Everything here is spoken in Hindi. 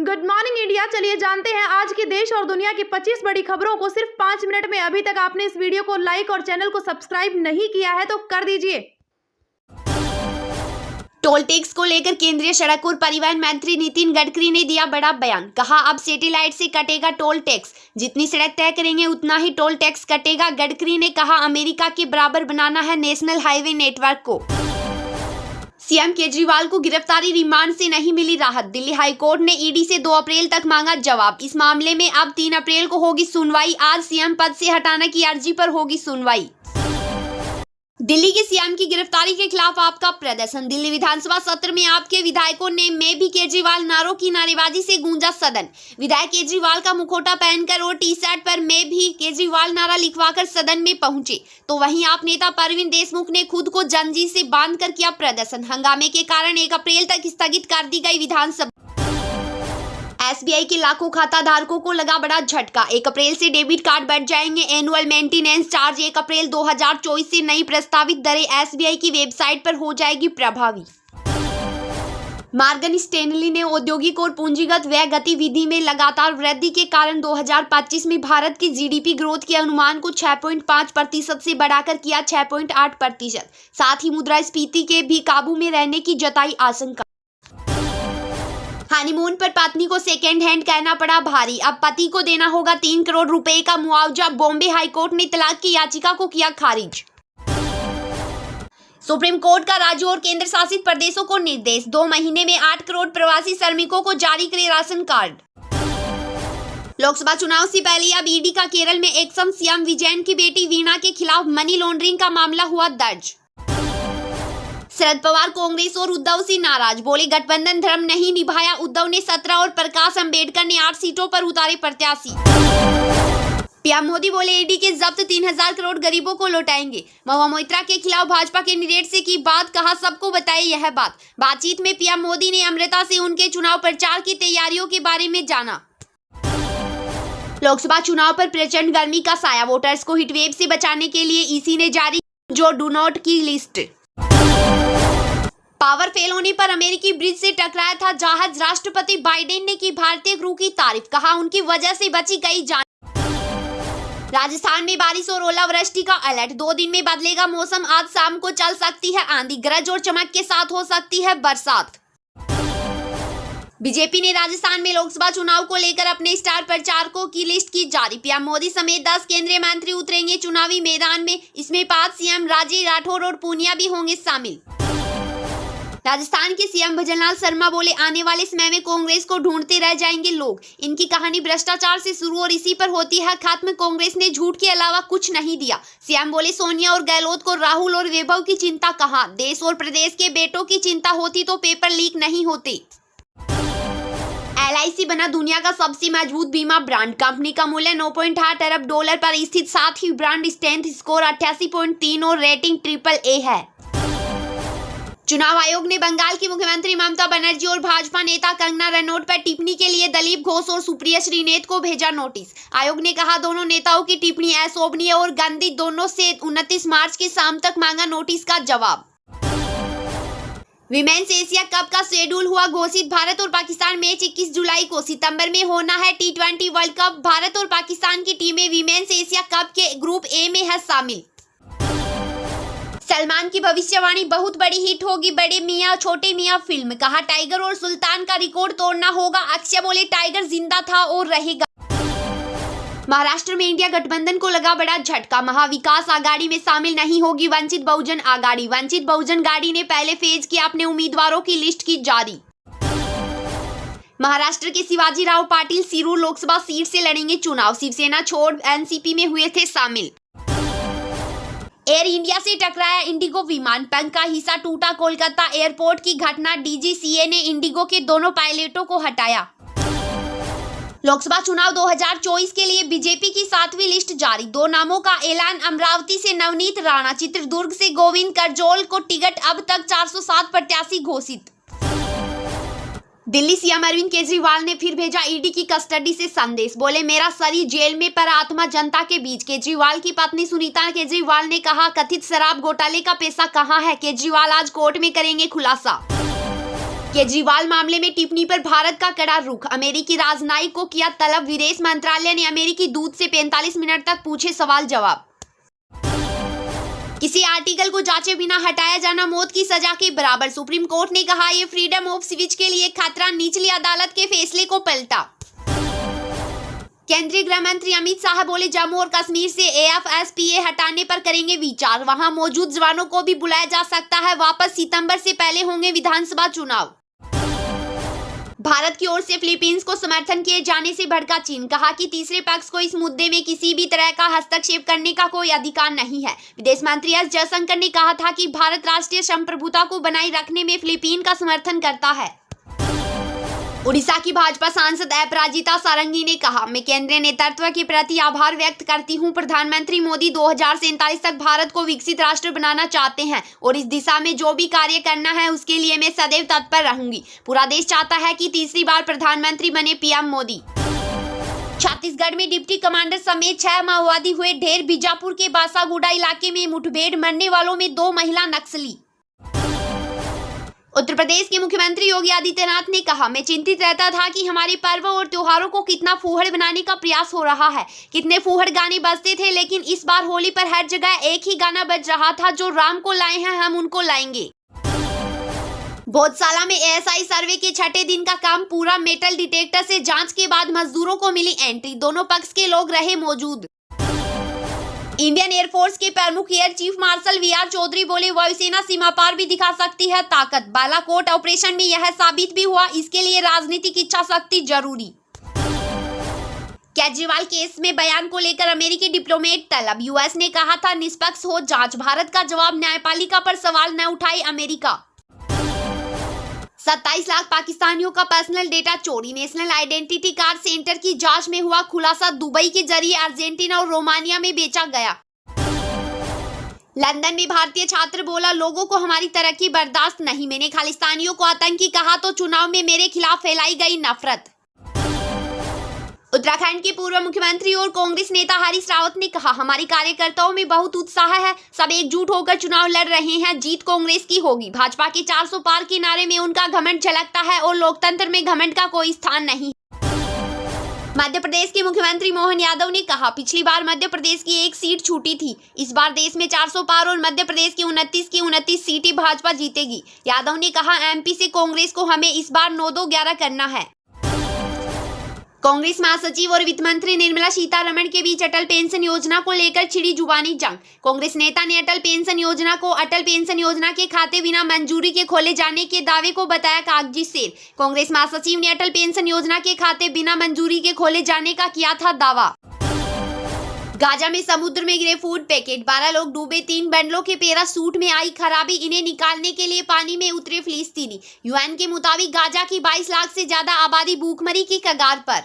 Good morning India. चलिए जानते हैं आज की देश और दुनिया की 25 बड़ी खबरों को सिर्फ 5 मिनट में। अभी तक आपने इस वीडियो को लाइक और चैनल को सब्सक्राइब नहीं किया है तो कर दीजिए। टोल टैक्स को लेकर केंद्रीय सड़क और परिवहन मंत्री नितिन गडकरी ने दिया बड़ा बयान। कहा अब सैटेलाइट से कटेगा टोल टैक्स, जितनी सड़क तय करेंगे उतना ही टोल टैक्स कटेगा। गडकरी ने कहा अमेरिका के बराबर बनाना है नेशनल हाईवे नेटवर्क को। सीएम केजरीवाल को गिरफ्तारी रिमांड से नहीं मिली राहत। दिल्ली हाईकोर्ट ने ईडी से 2 अप्रैल तक मांगा जवाब। इस मामले में अब 3 अप्रैल को होगी सुनवाई। आज सीएम पद से हटाने की अर्जी पर होगी सुनवाई। दिल्ली के सीएम की गिरफ्तारी के खिलाफ आपका प्रदर्शन। दिल्ली विधानसभा सत्र में आपके विधायकों ने मैं भी केजरीवाल नारों की नारेबाजी से गूंजा सदन। विधायक केजरीवाल का मुखौटा पहनकर और टी शर्ट पर मैं भी केजरीवाल नारा लिखवाकर सदन में पहुंचे, तो वहीं आप नेता परवीन देशमुख ने खुद को जंजीर से बांधकर किया प्रदर्शन। हंगामे के कारण 1 अप्रैल तक स्थगित कर दी गई विधानसभा। एसबीआई के लाखों खाता धारकों को लगा बड़ा झटका। 1 अप्रैल से डेबिट कार्ड बढ़ जाएंगे। एनुअल मेंटेनेंस चार्ज 1 अप्रैल 2024 से नई प्रस्तावित दरें एसबीआई की वेबसाइट पर हो जाएगी प्रभावी। मॉर्गन स्टैनली ने औद्योगिक और पूंजीगत व्यय गतिविधि में लगातार वृद्धि के कारण 2025 में भारत की जीडीपी ग्रोथ के अनुमान को 6.5% से बढ़ाकर किया 6.8%। साथ ही मुद्रास्फीति के भी काबू में रहने की जताई आशंका। हनीमून पर पत्नी को सेकेंड हैंड कहना पड़ा भारी। अब पति को देना होगा 3 करोड़ रुपए का मुआवजा। बॉम्बे हाईकोर्ट ने तलाक की याचिका को किया खारिज। सुप्रीम कोर्ट का राज्यों और केंद्र शासित प्रदेशों को निर्देश, 2 महीने में 8 करोड़ प्रवासी श्रमिकों को जारी करे राशन कार्ड। लोकसभा चुनाव से पहले अब ईडी का केरल में एक्स सीएम विजयन की बेटी वीणा के खिलाफ मनी लॉन्ड्रिंग का मामला हुआ दर्ज। शरद पवार कांग्रेस और उद्धव से नाराज, बोले गठबंधन धर्म नहीं निभाया। उद्धव ने 17 और प्रकाश अंबेडकर ने 8 सीटों पर उतारे प्रत्याशी। पीएम मोदी बोले ईडी के जब्त 3000 करोड़ गरीबों को लौटाएंगे। महुआ मोइत्रा के खिलाफ भाजपा कैंडिडेट से की बात, कहा सबको बताए यह बात। बातचीत में पीएम मोदी ने अमृता से उनके चुनाव प्रचार की तैयारियों के बारे में जाना। लोकसभा चुनाव पर प्रचंड गर्मी का साया, वोटर्स को हीटवेव से बचाने के लिए ईसी ने जारी जो डू नॉट की लिस्ट। पावर फेल होने पर अमेरिकी ब्रिज से टकराया था जहाज। राष्ट्रपति बाइडेन ने की भारतीय क्रू की तारीफ, कहा उनकी वजह से बची कई जान। राजस्थान में बारिश और ओलावृष्टि का अलर्ट, 2 दिन में बदलेगा मौसम। आज शाम को चल सकती है आंधी, गरज और चमक के साथ हो सकती है बरसात। बीजेपी ने राजस्थान में लोकसभा चुनाव को लेकर अपने स्टार प्रचारकों की लिस्ट की जारी। पीएम मोदी समेत 10 केंद्रीय मंत्री उतरेंगे चुनावी मैदान में। इसमें 5 सीएम राजे राठौर और पूनिया भी होंगे शामिल। राजस्थान के सीएम भजनलाल शर्मा बोले आने वाले समय में कांग्रेस को ढूंढते रह जाएंगे लोग। इनकी कहानी भ्रष्टाचार से शुरू और इसी पर होती है खत्म। कांग्रेस ने झूठ के अलावा कुछ नहीं दिया। सीएम बोले सोनिया और गहलोत को राहुल और वैभव की चिंता कहां। देश और प्रदेश के बेटों की चिंता होती तो पेपर लीक नहीं होते। LIC बना दुनिया का सबसे मजबूत बीमा ब्रांड। कंपनी का मूल्य $9.8 अरब पर स्थित, साथ ही ब्रांड स्ट्रेंथ स्कोर 88.3 और रेटिंग AAA है। चुनाव आयोग ने बंगाल की मुख्यमंत्री ममता बनर्जी और भाजपा नेता कंगना रनौत पर टिप्पणी के लिए दिलीप घोष और सुप्रिया श्रीनेत को भेजा नोटिस। आयोग ने कहा दोनों नेताओं की टिप्पणी अशोभनीय और गंदी। दोनों से 29 मार्च की शाम तक मांगा नोटिस का जवाब। विमेन्स एशिया कप का शेड्यूल हुआ घोषित। भारत और पाकिस्तान मैच 21 जुलाई को। सितंबर में होना है T20 वर्ल्ड कप। भारत और पाकिस्तान की टीमें विमेन्स एशिया कप के ग्रुप ए में है शामिल। सलमान की भविष्यवाणी बहुत बड़ी हिट होगी बड़े मियां छोटे मियां फिल्म, कहा टाइगर और सुल्तान का रिकॉर्ड तोड़ना होगा। अक्षय बोले टाइगर जिंदा था और रहेगा। महाराष्ट्र में इंडिया गठबंधन को लगा बड़ा झटका। महाविकास आघाड़ी में शामिल नहीं होगी वंचित बहुजन आघाड़ी। वंचित बहुजन आघाड़ी ने पहले फेज की अपने उम्मीदवारों की लिस्ट की जारी। महाराष्ट्र के शिवाजीराव पाटिल सिरूर लोकसभा सीट से लड़ेंगे चुनाव। शिवसेना छोड़ एनसीपी में हुए थे शामिल। एयर इंडिया से टकराया इंडिगो विमान, पंख का हिस्सा टूटा। कोलकाता एयरपोर्ट की घटना, DGCA ने इंडिगो के दोनों पायलटों को हटाया। लोकसभा चुनाव 2024 के लिए बीजेपी की 7वीं लिस्ट जारी। 2 नामों का ऐलान, अमरावती से नवनीत राणा, चित्रदुर्ग से गोविंद करजोल को टिकट। अब तक 407 प्रत्याशी घोषित। दिल्ली सीएम अरविंद केजरीवाल ने फिर भेजा ईडी की कस्टडी से संदेश, बोले मेरा शरीर जेल में पर आत्मा जनता के बीच। केजरीवाल की पत्नी सुनीता केजरीवाल ने कहा कथित शराब घोटाले का पैसा कहां है। केजरीवाल आज कोर्ट में करेंगे खुलासा। केजरीवाल मामले में टिप्पणी पर भारत का कड़ा रुख, अमेरिकी राजनयिक को किया तलब, विदेश मंत्रालय ने अमेरिकी दूत से 45 मिनट तक पूछे सवाल जवाब। किसी आर्टिकल को जांचे बिना हटाया जाना मौत की सजा के बराबर, सुप्रीम कोर्ट ने कहा यह फ्रीडम ऑफ स्पीच के लिए खतरा, निचली अदालत के फैसले को पलटा। केंद्रीय गृह मंत्री अमित शाह बोले जम्मू और कश्मीर से AFSPA हटाने पर करेंगे विचार, वहां मौजूद जवानों को भी बुलाया जा सकता है वापस, सितंबर से पहले होंगे विधानसभा चुनाव। भारत की ओर से फिलीपींस को समर्थन किए जाने से भड़का चीन, कहा कि तीसरे पक्ष को इस मुद्दे में किसी भी तरह का हस्तक्षेप करने का कोई अधिकार नहीं है। विदेश मंत्री एस जयशंकर ने कहा था कि भारत राष्ट्रीय संप्रभुता को बनाए रखने में फिलीपीन का समर्थन करता है। उड़ीसा की भाजपा सांसद अपराजिता सारंगी ने कहा, मैं केंद्रीय नेतृत्व के प्रति आभार व्यक्त करती हूं। प्रधानमंत्री मोदी 2047 तक भारत को विकसित राष्ट्र बनाना चाहते हैं और इस दिशा में जो भी कार्य करना है उसके लिए मैं सदैव तत्पर रहूंगी। पूरा देश चाहता है कि तीसरी बार प्रधानमंत्री बने पीएम मोदी। छत्तीसगढ़ में डिप्टी कमांडर समेत 6 माओवादी हुए ढेर, बीजापुर के बासागुड़ा इलाके में मुठभेड़, मरने वालों में 2 महिला नक्सली। उत्तर प्रदेश के मुख्यमंत्री योगी आदित्यनाथ ने कहा, मैं चिंतित रहता था कि हमारे पर्व और त्योहारों को कितना फूहड़ बनाने का प्रयास हो रहा है। कितने फूहड़ गाने बजते थे, लेकिन इस बार होली पर हर जगह एक ही गाना बज रहा था, जो राम को लाए हैं हम उनको लाएंगे। भोजशाला में ASI सर्वे के 6ठे दिन का काम पूरा, मेटल डिटेक्टर से जांच के बाद मजदूरों को मिली एंट्री, दोनों पक्ष के लोग रहे मौजूद। इंडियन एयरफोर्स के प्रमुख air chief marshal VR Chaudhary बोले, वायुसेना सीमा पार भी दिखा सकती है ताकत। बालाकोट ऑपरेशन में यह साबित भी हुआ, इसके लिए राजनीतिक इच्छा शक्ति जरूरी। केजरीवाल केस में बयान को लेकर अमेरिकी डिप्लोमेट तलब, US ने कहा था निष्पक्ष हो जांच, भारत का जवाब, न्यायपालिका पर सवाल न उठाए अमेरिका। 27 लाख पाकिस्तानियों का पर्सनल डेटा चोरी, नेशनल आइडेंटिटी कार्ड सेंटर की जांच में हुआ खुलासा, दुबई के जरिए अर्जेंटीना और रोमानिया में बेचा गया। लंदन में भारतीय छात्र बोला, लोगों को हमारी तरक्की बर्दाश्त नहीं, मैंने खालिस्तानियों को आतंकी कहा तो चुनाव में मेरे खिलाफ फैलाई गई नफरत। उत्तराखंड के पूर्व मुख्यमंत्री और कांग्रेस नेता हरीश रावत ने कहा, हमारे कार्यकर्ताओं में बहुत उत्साह है, सब एकजुट होकर चुनाव लड़ रहे हैं, जीत कांग्रेस की होगी। भाजपा के 400 पार के नारे में उनका घमंड झलकता है और लोकतंत्र में घमंड का कोई स्थान नहीं। मध्य प्रदेश के मुख्यमंत्री मोहन यादव ने कहा, पिछली बार मध्य प्रदेश की 1 सीट छूटी थी, इस बार देश में 400 पार और मध्य प्रदेश की 29 सीटें भाजपा जीतेगी। यादव ने कहा, MP से कांग्रेस को हमें इस बार 9-2-11 करना है। कांग्रेस महासचिव और वित्त मंत्री निर्मला सीतारमण के बीच अटल पेंशन योजना को लेकर छिड़ी जुबानी जंग। कांग्रेस नेता ने अटल पेंशन योजना को अटल पेंशन योजना के खाते बिना मंजूरी के खोले जाने के दावे को बताया कागजी सेर। कांग्रेस महासचिव ने अटल पेंशन योजना के खाते बिना मंजूरी के खोले जाने का किया था दावा। गाजा में समुद्र में गिरे फूड पैकेट, 12 लोग डूबे, 3 बंडलों के पैराशूट में आई खराबी, इन्हें निकालने के लिए पानी में उतरे फिलिस्तीनी। UN के मुताबिक गाजा की 22 लाख से ज्यादा आबादी भूखमरी की कगार पर।